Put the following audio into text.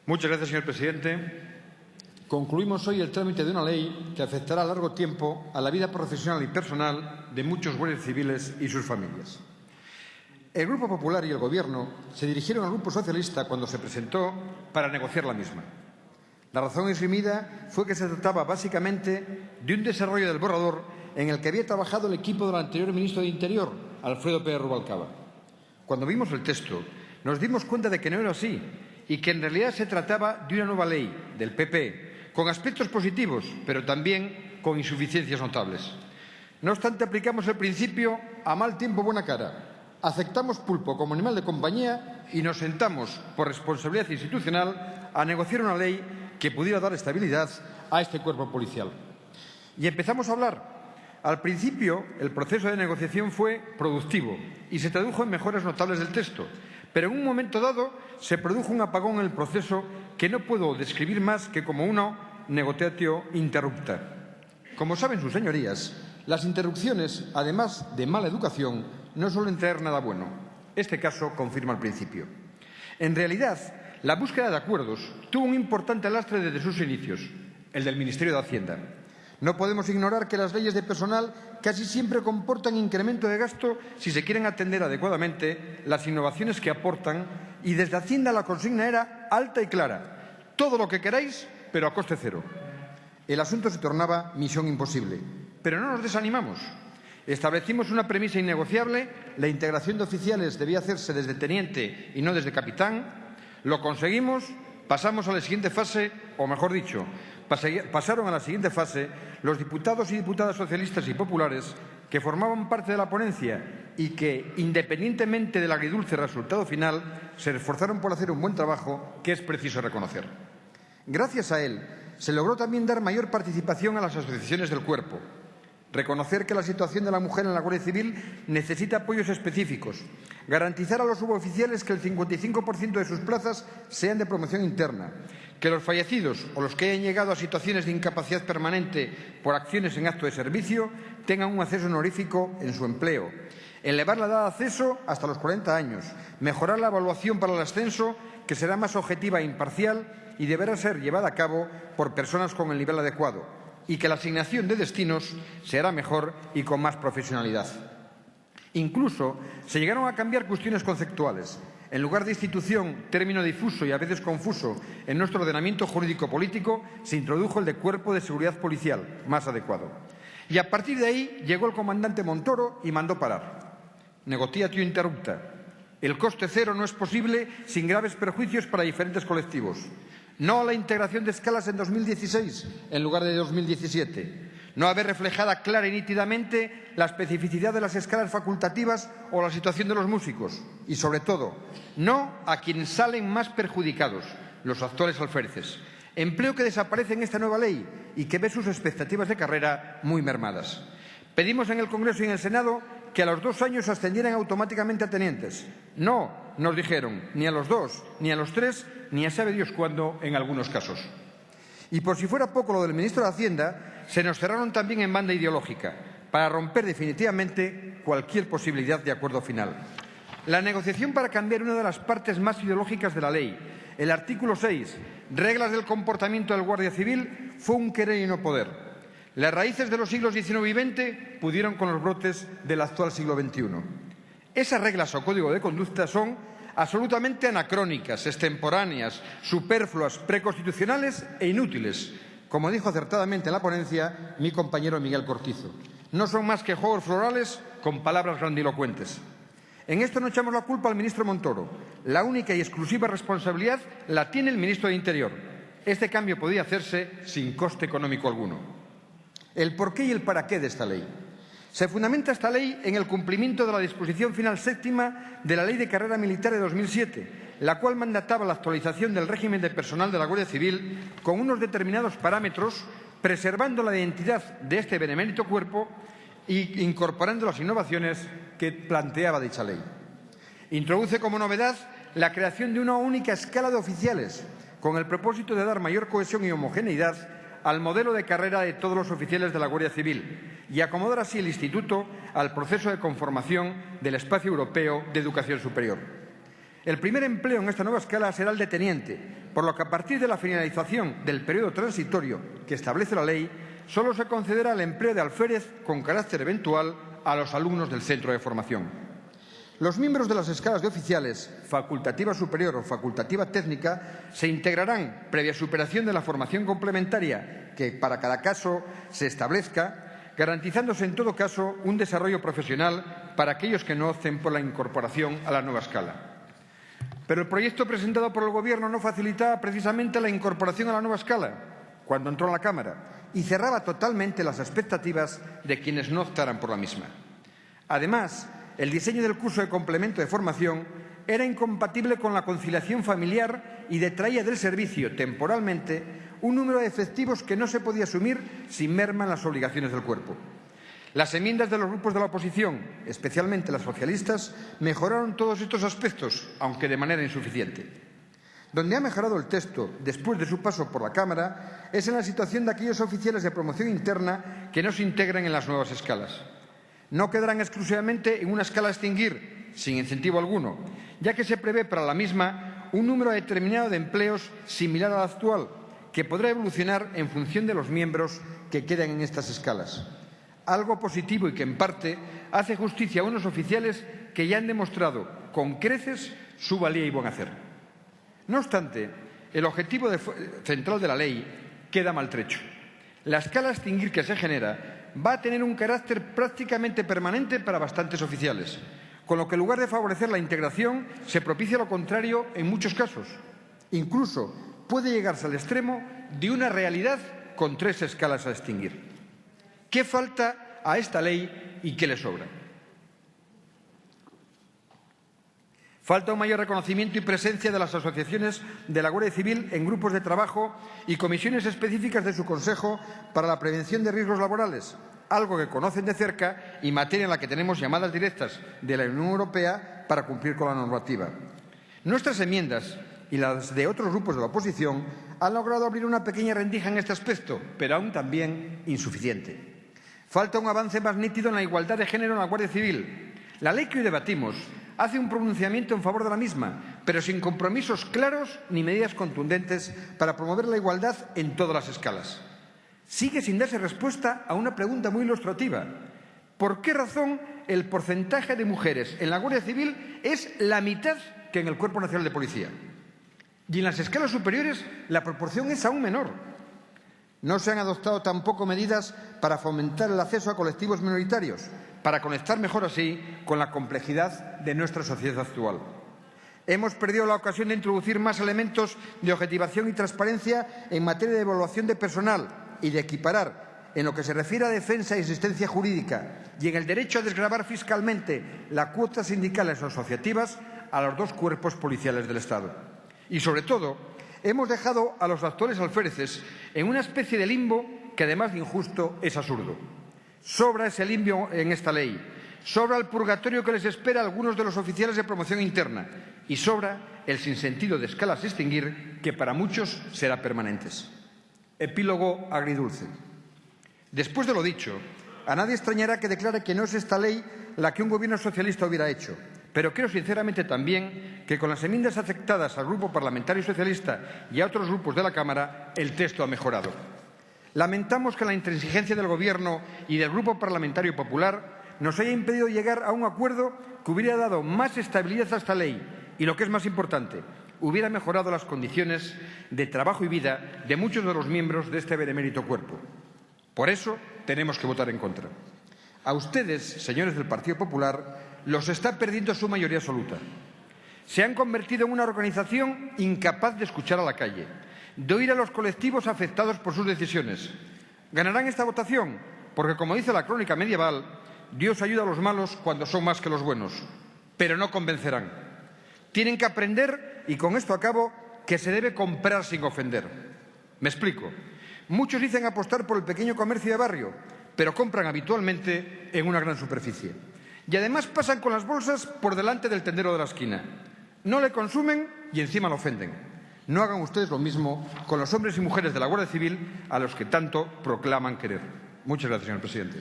Señor presidente. Concluimos hoy el trámite de una ley que afectará a largo tiempo a la vida profesional y personal de muchos guardias civiles y sus familias. El Grupo Popular y el Gobierno se dirigieron al Grupo Socialista cuando se presentó para negociar la misma. La razón esgrimida fue que se trataba básicamente de un desarrollo del borrador en el que había trabajado el equipo del anterior ministro de Interior, Alfredo Pérez Rubalcaba. Cuando vimos el texto, nos dimos cuenta de que no era así y que en realidad se trataba de una nueva ley del PP, con aspectos positivos, pero también con insuficiencias notables. No obstante, aplicamos el principio a mal tiempo buena cara. Aceptamos pulpo como animal de compañía y nos sentamos, por responsabilidad institucional, a negociar una ley que pudiera dar estabilidad a este cuerpo policial. Y empezamos a hablar. Al principio, el proceso de negociación fue productivo y se tradujo en mejoras notables del texto, pero en un momento dado se produjo un apagón en el proceso que no puedo describir más que como una negotiatio interrupta. Como saben sus señorías, las interrupciones, además de mala educación, no suelen traer nada bueno. Este caso confirma el principio. En realidad, la búsqueda de acuerdos tuvo un importante lastre desde sus inicios, el del Ministerio de Hacienda. No podemos ignorar que las leyes de personal casi siempre comportan incremento de gasto si se quieren atender adecuadamente las innovaciones que aportan, y desde Hacienda la consigna era alta y clara: todo lo que queráis, pero a coste cero. El asunto se tornaba misión imposible, pero no nos desanimamos. Establecimos una premisa innegociable: la integración de oficiales debía hacerse desde teniente y no desde capitán. Lo conseguimos, pasamos a la siguiente fase, o mejor dicho, pasaron a la siguiente fase los diputados y diputadas socialistas y populares que formaban parte de la ponencia y que, independientemente del agridulce resultado final, se esforzaron por hacer un buen trabajo que es preciso reconocer. Gracias a él, se logró también dar mayor participación a las asociaciones del cuerpo, reconocer que la situación de la mujer en la Guardia Civil necesita apoyos específicos, garantizar a los suboficiales que el 55% de sus plazas sean de promoción interna, que los fallecidos o los que hayan llegado a situaciones de incapacidad permanente por acciones en acto de servicio tengan un acceso honorífico en su empleo, elevar la edad de acceso hasta los 40 años, mejorar la evaluación para el ascenso, que será más objetiva e imparcial y deberá ser llevada a cabo por personas con el nivel adecuado, y que la asignación de destinos se hará mejor y con más profesionalidad. Incluso se llegaron a cambiar cuestiones conceptuales. En lugar de institución, término difuso y a veces confuso en nuestro ordenamiento jurídico-político, se introdujo el de Cuerpo de Seguridad Policial, más adecuado. Y a partir de ahí llegó el comandante Montoro y mandó parar. Negotiatio interrupta. El coste cero no es posible sin graves perjuicios para diferentes colectivos. No a la integración de escalas en 2016 en lugar de 2017. No haber reflejada clara y nítidamente la especificidad de las escalas facultativas o la situación de los músicos. Y, sobre todo, no a quienes salen más perjudicados, los actuales alféreces. Empleo que desaparece en esta nueva ley y que ve sus expectativas de carrera muy mermadas. Pedimos en el Congreso y en el Senado que a los 2 años ascendieran automáticamente a tenientes. No, nos dijeron, ni a los 2, ni a los 3, ni a sabe Dios cuándo en algunos casos. Y por si fuera poco lo del ministro de Hacienda, se nos cerraron también en banda ideológica para romper definitivamente cualquier posibilidad de acuerdo final. La negociación para cambiar una de las partes más ideológicas de la ley, el artículo 6, reglas del comportamiento del Guardia Civil, fue un querer y no poder. Las raíces de los siglos XIX y XX pudieron con los brotes del actual siglo XXI. Esas reglas o código de conducta son absolutamente anacrónicas, extemporáneas, superfluas, preconstitucionales e inútiles, como dijo acertadamente en la ponencia mi compañero Miguel Cortizo. No son más que juegos florales con palabras grandilocuentes. En esto no echamos la culpa al ministro Montoro. La única y exclusiva responsabilidad la tiene el ministro de Interior. Este cambio podía hacerse sin coste económico alguno. El porqué y el para qué de esta ley. Se fundamenta esta ley en el cumplimiento de la disposición final séptima de la Ley de Carrera Militar de 2007, la cual mandataba la actualización del régimen de personal de la Guardia Civil con unos determinados parámetros, preservando la identidad de este benemérito cuerpo e incorporando las innovaciones que planteaba dicha ley. Introduce como novedad la creación de una única escala de oficiales, con el propósito de dar mayor cohesión y homogeneidad al modelo de carrera de todos los oficiales de la Guardia Civil y acomodar así el Instituto al proceso de conformación del espacio europeo de educación superior. El primer empleo en esta nueva escala será el de teniente, por lo que a partir de la finalización del periodo transitorio que establece la ley, solo se concederá el empleo de alférez con carácter eventual a los alumnos del centro de formación. Los miembros de las escalas de oficiales, facultativa superior o facultativa técnica, se integrarán, previa superación de la formación complementaria que para cada caso se establezca, garantizándose en todo caso un desarrollo profesional para aquellos que no opten por la incorporación a la nueva escala. Pero el proyecto presentado por el Gobierno no facilitaba precisamente la incorporación a la nueva escala cuando entró a la Cámara y cerraba totalmente las expectativas de quienes no optaran por la misma. Además, el diseño del curso de complemento de formación era incompatible con la conciliación familiar y detraía del servicio temporalmente un número de efectivos que no se podía asumir sin merma en las obligaciones del cuerpo. Las enmiendas de los grupos de la oposición, especialmente las socialistas, mejoraron todos estos aspectos, aunque de manera insuficiente. Donde ha mejorado el texto después de su paso por la Cámara es en la situación de aquellos oficiales de promoción interna que no se integran en las nuevas escalas. No quedarán exclusivamente en una escala a extinguir, sin incentivo alguno, ya que se prevé para la misma un número determinado de empleos similar al actual, que podrá evolucionar en función de los miembros que quedan en estas escalas. Algo positivo y que, en parte, hace justicia a unos oficiales que ya han demostrado con creces su valía y buen hacer. No obstante, el objetivo central de la ley queda maltrecho. La escala a extinguir que se genera va a tener un carácter prácticamente permanente para bastantes oficiales, con lo que en lugar de favorecer la integración se propicia lo contrario en muchos casos. Incluso puede llegarse al extremo de una realidad con 3 escalas a extinguir. ¿Qué falta a esta ley y qué le sobra? Falta un mayor reconocimiento y presencia de las asociaciones de la Guardia Civil en grupos de trabajo y comisiones específicas de su Consejo para la prevención de riesgos laborales, algo que conocen de cerca y materia en la que tenemos llamadas directas de la Unión Europea para cumplir con la normativa. Nuestras enmiendas y las de otros grupos de la oposición han logrado abrir una pequeña rendija en este aspecto, pero aún también insuficiente. Falta un avance más nítido en la igualdad de género en la Guardia Civil. La ley que hoy debatimos hace un pronunciamiento en favor de la misma, pero sin compromisos claros ni medidas contundentes para promover la igualdad en todas las escalas. Sigue sin darse respuesta a una pregunta muy ilustrativa. ¿Por qué razón el porcentaje de mujeres en la Guardia Civil es la mitad que en el Cuerpo Nacional de Policía? Y en las escalas superiores la proporción es aún menor. No se han adoptado tampoco medidas para fomentar el acceso a colectivos minoritarios, para conectar mejor así con la complejidad de nuestra sociedad actual. Hemos perdido la ocasión de introducir más elementos de objetivación y transparencia en materia de evaluación de personal y de equiparar, en lo que se refiere a defensa y asistencia jurídica y en el derecho a desgravar fiscalmente la cuota sindicales o asociativas, a los 2 cuerpos policiales del Estado. Y, sobre todo, hemos dejado a los actuales alféreces en una especie de limbo que, además de injusto, es absurdo. Sobra ese limbo en esta ley, sobra el purgatorio que les espera a algunos de los oficiales de promoción interna y sobra el sinsentido de escalas a extinguir que para muchos será permanentes. Epílogo agridulce. Después de lo dicho, a nadie extrañará que declare que no es esta ley la que un gobierno socialista hubiera hecho, pero creo sinceramente también que con las enmiendas aceptadas al Grupo Parlamentario Socialista y a otros grupos de la Cámara, el texto ha mejorado. Lamentamos que la intransigencia del Gobierno y del Grupo Parlamentario Popular nos haya impedido llegar a un acuerdo que hubiera dado más estabilidad a esta ley y, lo que es más importante, hubiera mejorado las condiciones de trabajo y vida de muchos de los miembros de este benemérito cuerpo. Por eso tenemos que votar en contra. A ustedes, señores del Partido Popular, los está perdiendo su mayoría absoluta. Se han convertido en una organización incapaz de escuchar a la calle, de oír a los colectivos afectados por sus decisiones. Ganarán esta votación porque, como dice la crónica medieval, Dios ayuda a los malos cuando son más que los buenos, pero no convencerán. Tienen que aprender, y con esto acabo, que se debe comprar sin ofender. Me explico. Muchos dicen apostar por el pequeño comercio de barrio, pero compran habitualmente en una gran superficie. Y además pasan con las bolsas por delante del tendero de la esquina. No le consumen y encima lo ofenden. No hagan ustedes lo mismo con los hombres y mujeres de la Guardia Civil a los que tanto proclaman querer. Muchas gracias, señor presidente.